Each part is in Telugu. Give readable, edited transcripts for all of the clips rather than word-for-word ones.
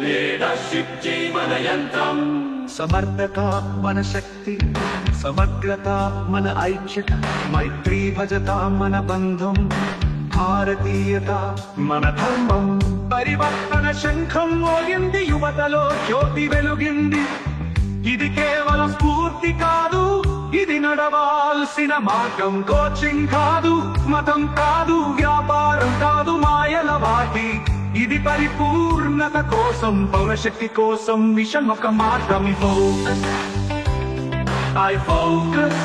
లీడర్షిప్ జీవన యంత్రం సమర్థత మన శక్తి, సమగ్రత మన ఐక్యత, మైత్రీ భజత మన బంధం, భారతీయత మన ధర్మం. పరివర్తన శంఖం మోగింది, యువతలో జ్యోతి వెలుగింది. ఇది కేవలం స్ఫూర్తి కాదు, ఇది నడవాల్సిన మార్గం. కోచింగ్ కాదు, మతం కాదు, వ్యాపారం కాదు, మాయల వాటి. ఇది పరిపూర్ణత కోసం, పౌరశక్తి కోసం మిషన్ ఒక మార్గం. ఐ ఫోకస్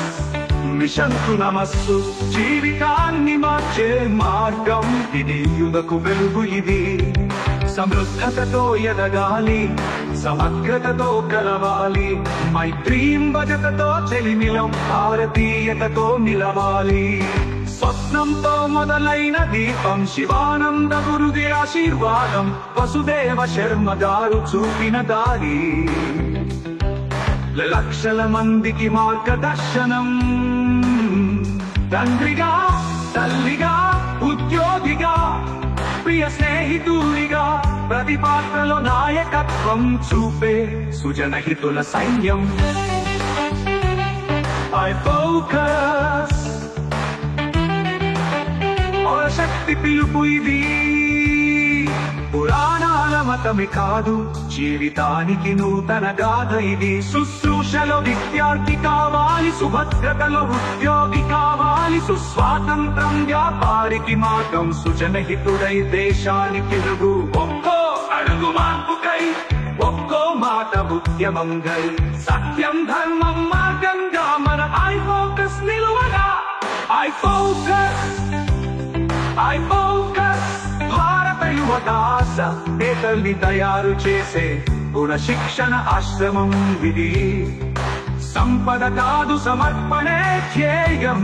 మిషన్ కు నమస్సు, జీవితాన్ని మార్చే మార్గం ఇది. యువకు వెలుగు ఇది, సమృద్ధతతో ఎదగాలి, సమగ్రతతో కలవాలి, మైత్రీం భజతతో చెలిమిలం, భారతీయతతో నిలవాలి. స్వప్నంతో మొదలైన దీపం, శివానంద గురుది ఆశీర్వాదం, వసుదేవ శర్మ గారు చూపిన దారి, లక్షల మందికి మార్గదర్శనం. తండ్రిగా, తల్లిగా, ఉద్యోగిగా, ప్రియ స్నేహితుడిగా, ప్రతి పాత్రలో నాయకత్వం చూపే సుజనహితుల సైన్యం. ఐ ఫోకస్ శక్తి పిలుపు ఇది, పురాణాల మతమి కాదు, జీవితానికి నూతన గాథ ఇది. శుశ్రూషలో విద్యార్థి కావాలి, సుభద్రతలో ఉద్యోగి కావాలి, సుస్వాతంత్రం వ్యాపారికి మార్గం, సుజనహితుడై దేశానికి వెలుగు. ఒక్కో అడుగు మార్పుకై, ఒక్కో మాట ఉద్యమంగై, సత్యం ధర్మం మార్గంగా మన ఐ ఫోకస్ నిలువగా. ఐ ఫోకస్, ఐ ఫోకస్ భారత యువత ఆశ, నేతల్ని తయారు చేసే గుణ శిక్షణ ఆశ్రమం ఇది. సంపద కాదు, సమర్పణే ధ్యేయం,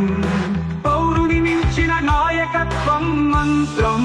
పౌరుని మించిన నాయకత్వం మంత్రం.